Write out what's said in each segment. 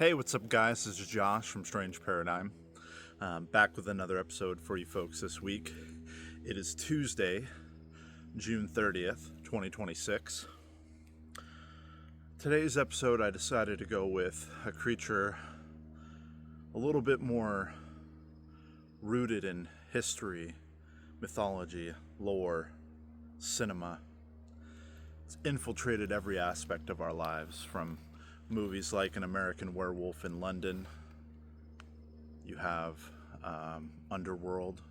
Hey, what's up, guys? This is Josh from Strange Paradigm. Back with another episode for you folks this week. It is Tuesday, June 30th, 2026. Today's episode, I decided to go with a creature a little bit more rooted in history, mythology, lore, cinema. It's infiltrated every aspect of our lives, from movies like An American Werewolf in London. You have Underworld,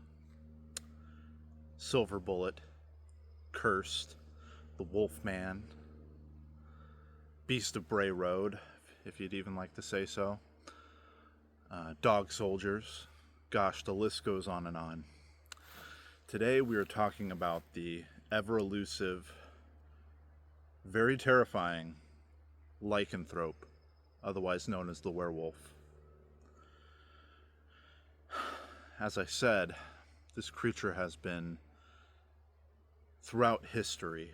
Silver Bullet, Cursed, The Wolfman, Beast of Bray Road, if you'd even like to say so, Dog Soldiers. Gosh, the list goes on and on. Today we are talking about the ever-elusive, very terrifying lycanthrope, otherwise known as the werewolf. As I said, this creature has been, throughout history,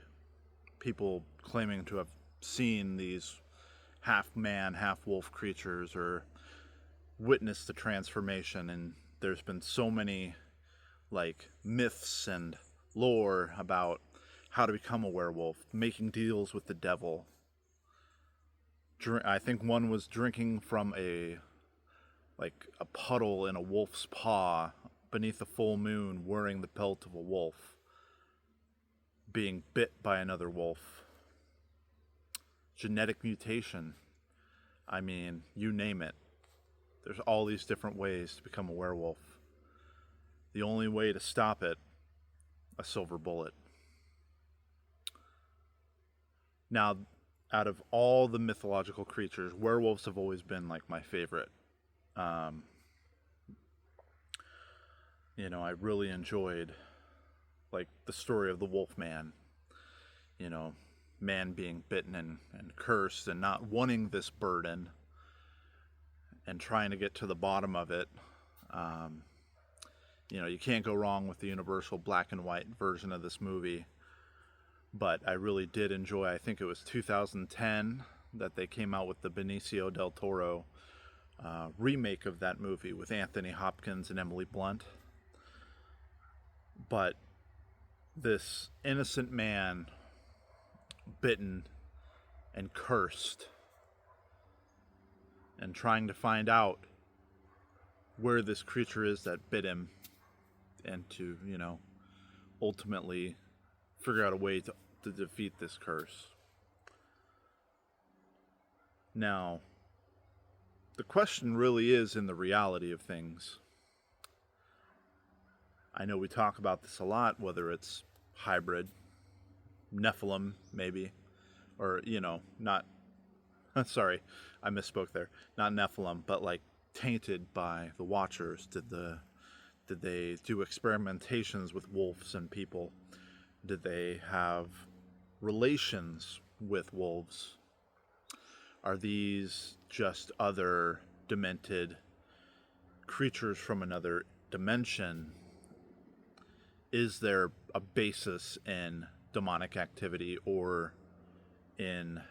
people claiming to have seen these half-man, half-wolf creatures or witnessed the transformation, and there's been so many myths and lore about how to become a werewolf, making deals with the devil. I think one was drinking from a puddle in a wolf's paw beneath a full moon, wearing the pelt of a wolf, being bit by another wolf. Genetic mutation. I mean, you name it. There's all these different ways to become a werewolf. The only way to stop it, a silver bullet. Now, out of all the mythological creatures, werewolves have always been my favorite. I really enjoyed the story of the Wolfman. Man being bitten and cursed and not wanting this burden and trying to get to the bottom of it. You can't go wrong with the universal black and white version of this movie. But I really did enjoy, I think it was 2010 that they came out with the Benicio del Toro remake of that movie with Anthony Hopkins and Emily Blunt. But this innocent man, bitten and cursed, and trying to find out where this creature is that bit him, and to, ultimately figure out a way to defeat this curse. Now, the question really is in the reality of things. I know we talk about this a lot, whether it's hybrid, Nephilim, maybe, or, not, sorry, I misspoke there. Not Nephilim, but tainted by the Watchers. Did they do experimentations with wolves and people? Did they have relations with wolves? Are these just other demented creatures from another dimension? Is there a basis in demonic activity or in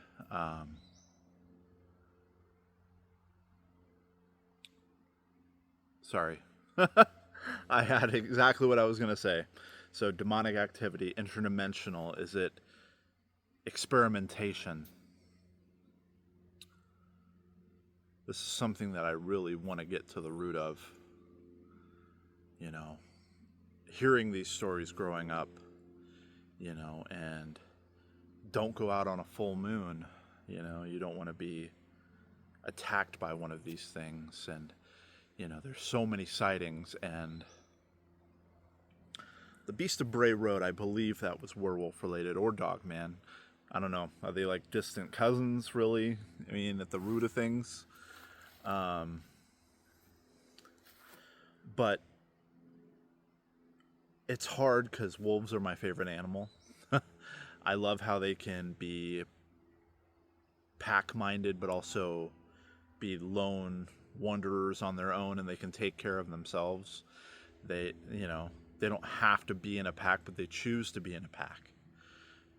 sorry. I had exactly what I was going to say. So demonic activity, interdimensional, is it experimentation? This is something that I really want to get to the root of. Hearing these stories growing up, and don't go out on a full moon. You don't want to be attacked by one of these things. And, there's so many sightings. And the Beast of Bray Road, I believe that was werewolf related, or Dogman. I don't know. Are they distant cousins, really? I mean, at the root of things. But it's hard because wolves are my favorite animal. I love how they can be pack-minded, but also be lone wanderers on their own, and they can take care of themselves. They don't have to be in a pack, but they choose to be in a pack.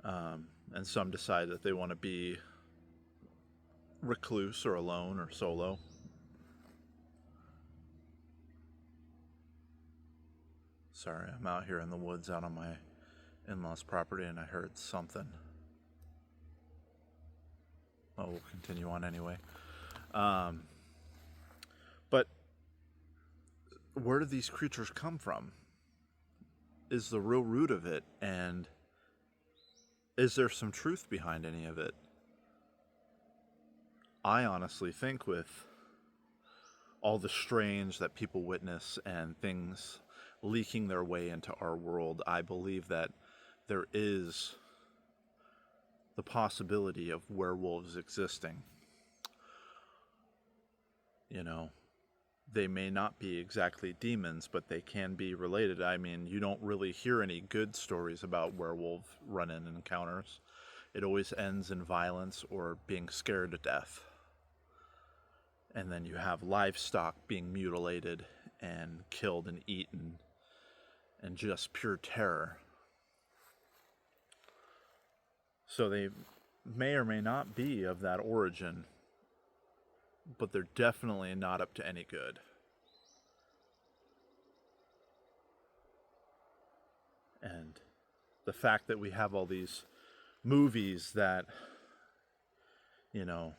And some decide that they want to be recluse or alone or solo. Sorry, I'm out here in the woods out on my in-laws' property and I heard something. Oh, we'll continue on anyway. But where do these creatures come from? Is the real root of it, and is there some truth behind any of it? I honestly think with all the strange that people witness and things leaking their way into our world, I believe that there is the possibility of werewolves existing. You know, they may not be exactly demons, but they can be related. I mean, you don't really hear any good stories about werewolf run-in encounters. It always ends in violence or being scared to death. And then you have livestock being mutilated and killed and eaten, and just pure terror. So they may or may not be of that origin, but they're definitely not up to any good. And the fact that we have all these movies that, you know,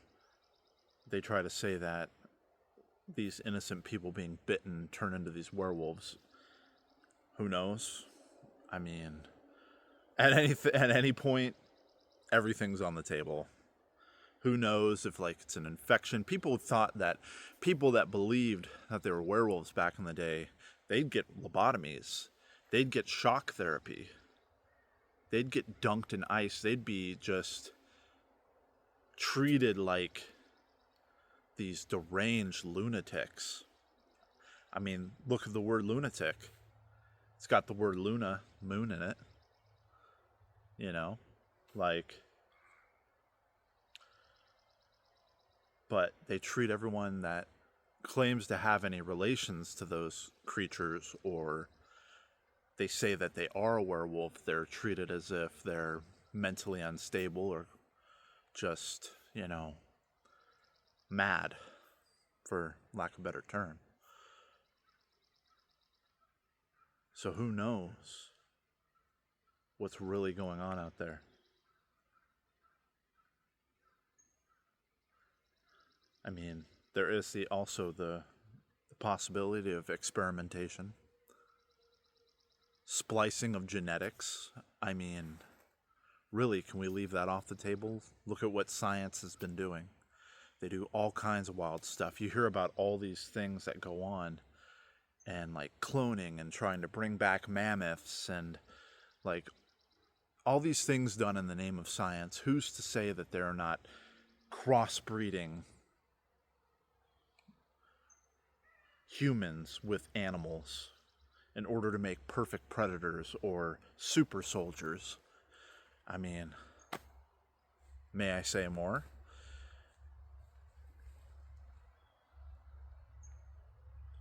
they try to say that these innocent people being bitten turn into these werewolves. Who knows? I mean, at any point, everything's on the table. Who knows if, like, it's an infection? People thought that people that believed that they were werewolves back in the day, they'd get lobotomies. They'd get shock therapy. They'd get dunked in ice. They'd be just treated like these deranged lunatics. I mean, look at the word lunatic. It's got the word Luna, moon in it. You know, like, but they treat everyone that claims to have any relations to those creatures, or they say that they are a werewolf, they're treated as if they're mentally unstable or just, you know, mad, for lack of a better term. So who knows what's really going on out there? I mean, there is also the possibility of experimentation, splicing of genetics. I mean, really, can we leave that off the table? Look at what science has been doing. They do all kinds of wild stuff. You hear about all these things that go on, and like cloning and trying to bring back mammoths and like all these things done in the name of science. Who's to say that they're not crossbreeding humans with animals in order to make perfect predators or super soldiers? I mean, may I say more?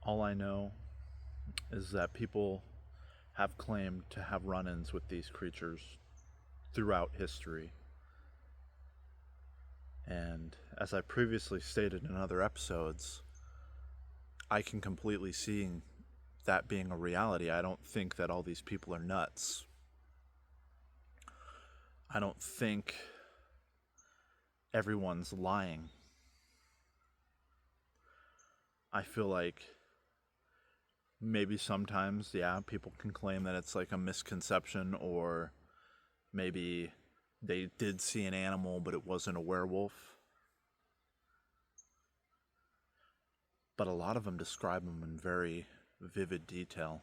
All I know is that people have claimed to have run-ins with these creatures throughout history. And as I previously stated in other episodes, I can completely see that being a reality. I don't think that all these people are nuts. I don't think everyone's lying. I feel like maybe sometimes, yeah, people can claim that it's like a misconception, or maybe they did see an animal but it wasn't a werewolf. But a lot of them describe them in very vivid detail.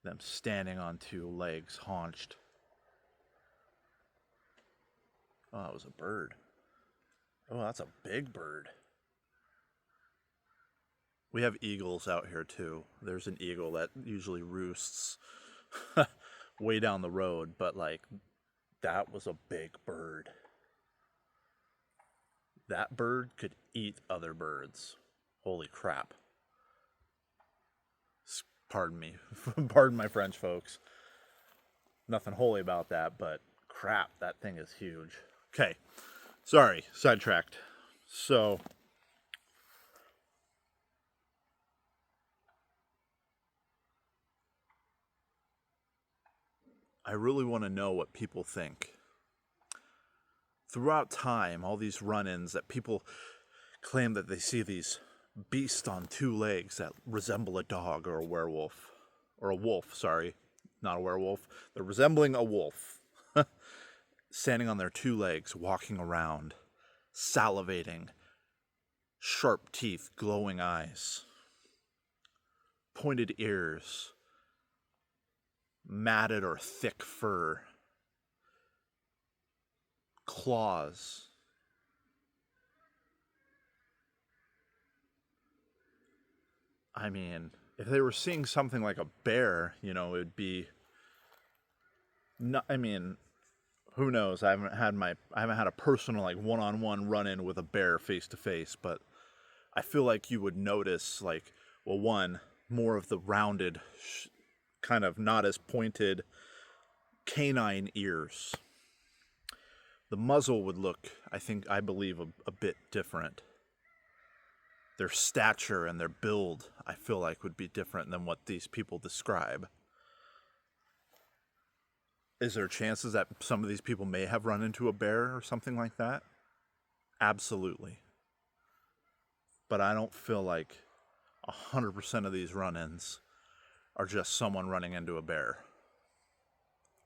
Them standing on two legs, haunched. Oh, that was a bird. Oh, that's a big bird. We have eagles out here too. There's an eagle that usually roosts way down the road, but like, that was a big bird. That bird could eat other birds. Holy crap. Pardon me. Pardon my French, folks. Nothing holy about that, but crap, that thing is huge. Okay, Sorry, sidetracked. So, I really want to know what people think. Throughout time, all these run-ins that people claim that they see these beasts on two legs that resemble a dog or a werewolf. Or a wolf, sorry. Not a werewolf. They're resembling a wolf. Standing on their two legs, walking around, salivating, sharp teeth, glowing eyes, pointed ears, matted or thick fur, claws. I mean, if they were seeing something like a bear, it'd be. No, I mean, who knows? I haven't had a personal like one-on-one run-in with a bear face to face, but I feel like you would notice like, well, one, more of the rounded, kind of not as pointed canine ears. The muzzle would look, I believe, a bit different. Their stature and their build, I feel like, would be different than what these people describe. Is there chances that some of these people may have run into a bear or something like that? Absolutely. But I don't feel like 100% of these run-ins are just someone running into a bear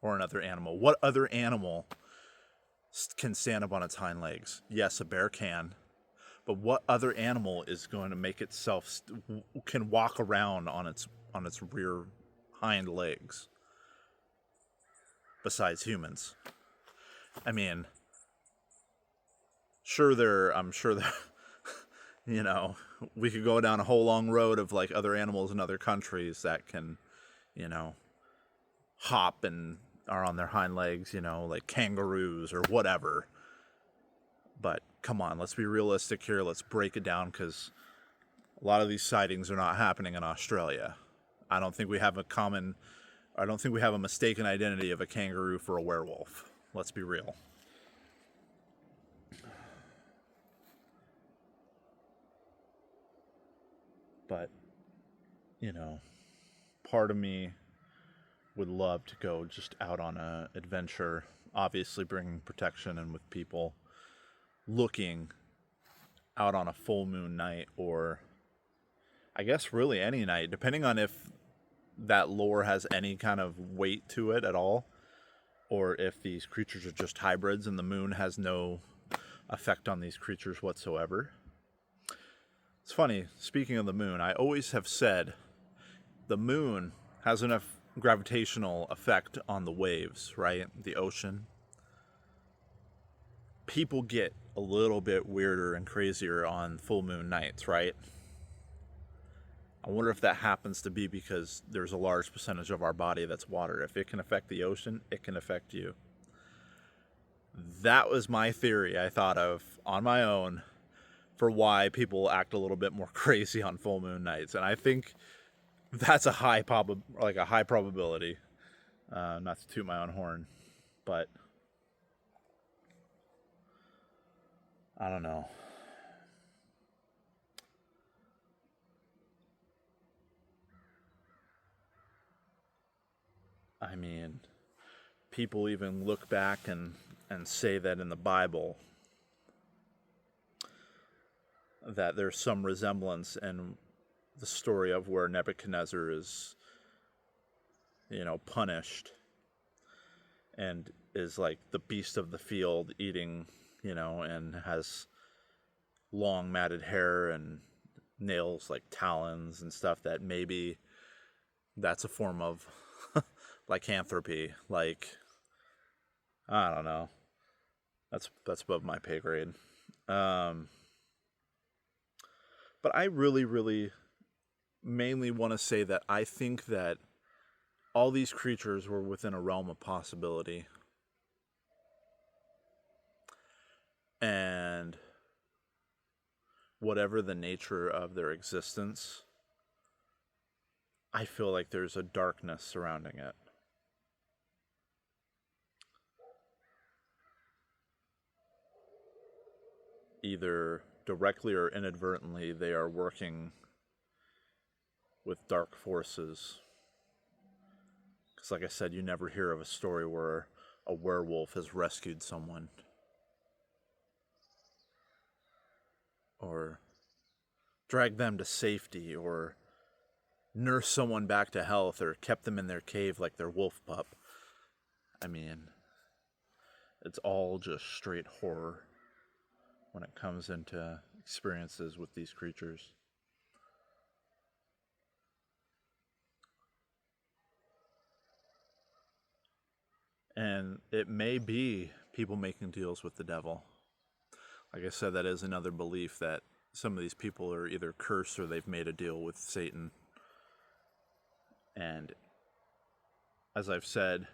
or another animal. What other animal can stand up on its hind legs? Yes, a bear can. But what other animal is going to make itself can walk around on its rear hind legs besides humans? I mean, I'm sure there we could go down a whole long road of like other animals in other countries that can, you know, hop and are on their hind legs, like kangaroos or whatever. But come on, let's be realistic here. Let's break it down because a lot of these sightings are not happening in Australia. I don't think we have a mistaken identity of a kangaroo for a werewolf. Let's be real. But, part of me would love to go just out on an adventure, obviously bringing protection and with people, looking out on a full moon night, or I guess really any night, depending on if that lore has any kind of weight to it at all, or if these creatures are just hybrids and the moon has no effect on these creatures whatsoever. It's funny, speaking of the moon, I always have said the moon has enough gravitational effect on the waves, right? The ocean. People get a little bit weirder and crazier on full moon nights, right? I wonder if that happens to be because there's a large percentage of our body that's water. If it can affect the ocean, it can affect you. That was my theory I thought of on my own for why people act a little bit more crazy on full moon nights. And I think that's a high probability. Not to toot my own horn, but I don't know. I mean, people even look back and say that in the Bible that there's some resemblance in the story of where Nebuchadnezzar is, punished and is like the beast of the field eating, and has long matted hair and nails like talons and stuff, that maybe that's a form of lycanthropy. Like, I don't know. That's above my pay grade. But I really, really mainly want to say that I think that all these creatures were within a realm of possibility. And whatever the nature of their existence, I feel like there's a darkness surrounding it. either directly or inadvertently, they are working with dark forces. Because, like I said, you never hear of a story where a werewolf has rescued someone or dragged them to safety or nursed someone back to health or kept them in their cave like their wolf pup. I mean, it's all just straight horror when it comes into experiences with these creatures. And it may be people making deals with the devil. Like I said, that is another belief that some of these people are either cursed or they've made a deal with Satan. And as I've said,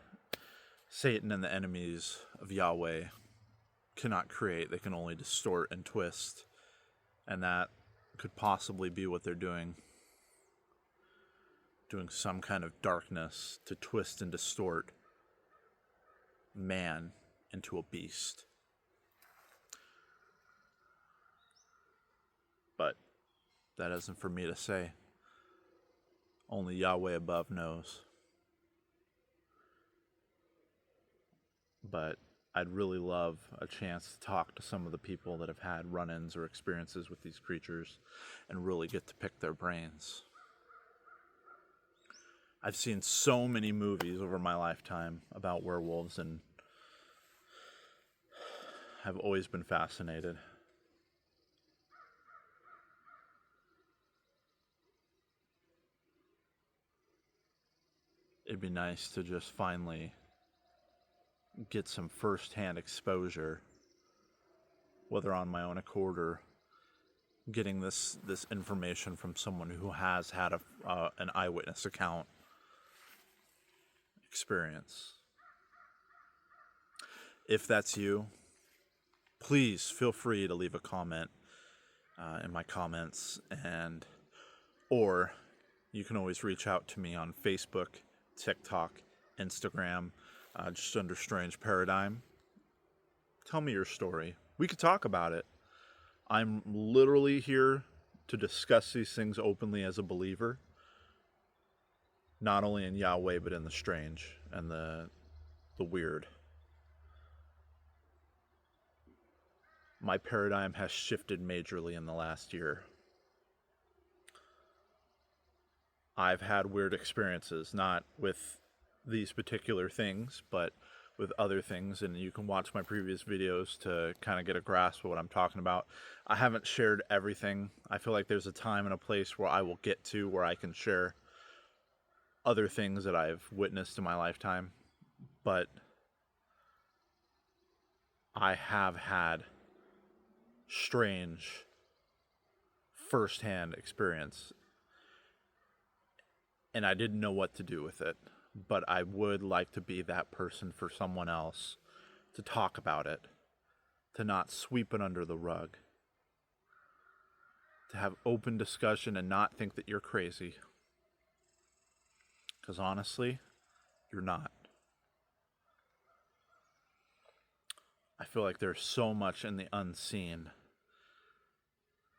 Satan and the enemies of Yahweh cannot create, they can only distort and twist. And that could possibly be what they're doing. Doing some kind of darkness to twist and distort man into a beast. But that isn't for me to say. Only Yahweh above knows. But I'd really love a chance to talk to some of the people that have had run-ins or experiences with these creatures and really get to pick their brains. I've seen so many movies over my lifetime about werewolves, and I've always been fascinated. It'd be nice to just finally get some first-hand exposure, whether on my own accord or getting this information from someone who has had an eyewitness account experience. If that's you, please feel free to leave a comment in my comments, or you can always reach out to me on Facebook, TikTok, Instagram, just under Strange Paradigm. Tell me your story. We could talk about it. I'm literally here to discuss these things openly as a believer, not only in Yahweh, but in the strange and the weird. My paradigm has shifted majorly in the last year. I've had weird experiences, not with these particular things, but with other things, and you can watch my previous videos to kind of get a grasp of what I'm talking about. I haven't shared everything. I feel like there's a time and a place where I will get to where I can share other things that I've witnessed in my lifetime, but I have had strange first-hand experience, and I didn't know what to do with it. But I would like to be that person for someone else to talk about it, to not sweep it under the rug, to have open discussion and not think that you're crazy. Because honestly, you're not. I feel like there's so much in the unseen.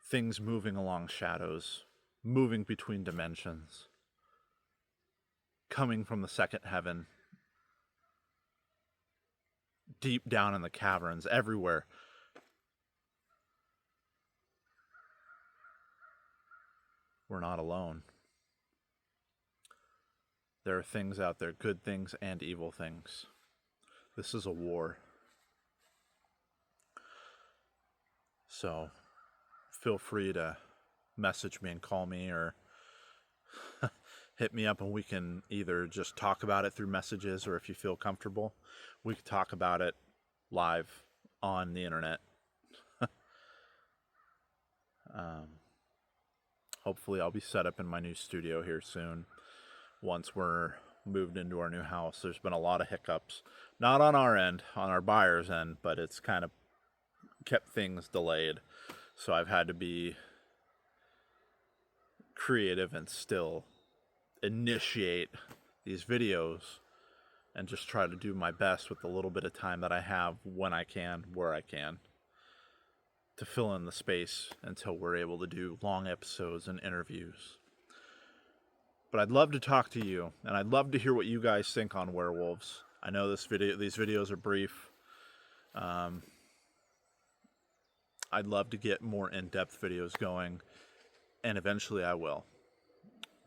Things moving along shadows, moving between dimensions, coming from the second heaven, deep down in the caverns, everywhere. We're not alone. There are things out there, good things and evil things. This is a war. So feel free to message me and call me, or hit me up and we can either just talk about it through messages, or if you feel comfortable, we can talk about it live on the internet. Hopefully I'll be set up in my new studio here soon once we're moved into our new house. There's been a lot of hiccups, not on our end, on our buyer's end, but it's kind of kept things delayed. So I've had to be creative and still initiate these videos and just try to do my best with the little bit of time that I have, when I can, where I can, to fill in the space until we're able to do long episodes and interviews. But I'd love to talk to you, and I'd love to hear what you guys think on werewolves. I know these videos are brief. I'd love to get more in-depth videos going, and eventually I will.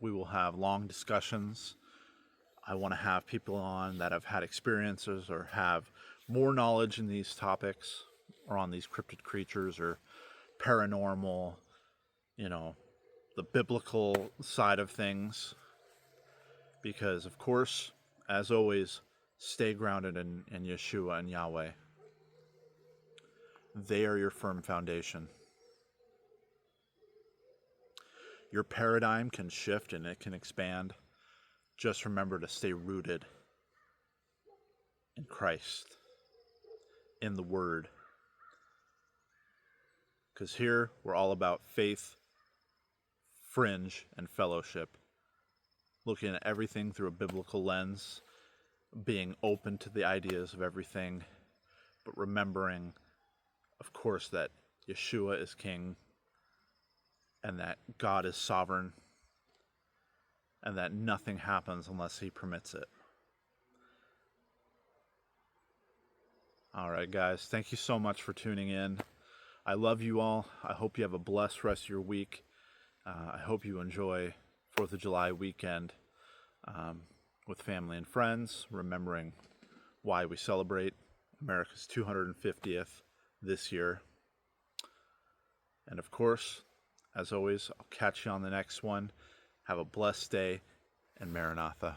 We will have long discussions. I want to have people on that have had experiences or have more knowledge in these topics or on these cryptid creatures or paranormal, the biblical side of things. Because, of course, as always, stay grounded in Yeshua and Yahweh. They are your firm foundation. Your paradigm can shift and it can expand. Just remember to stay rooted in Christ, in the Word. Because here we're all about faith, fringe, and fellowship. Looking at everything through a biblical lens, being open to the ideas of everything, but remembering, of course, that Yeshua is King, and that God is sovereign, and that nothing happens unless He permits it. All right, guys, thank you so much for tuning in. I love you all. I hope you have a blessed rest of your week. I hope you enjoy 4th of July weekend with family and friends, remembering why we celebrate America's 250th this year. And of course, as always, I'll catch you on the next one. Have a blessed day, and Maranatha.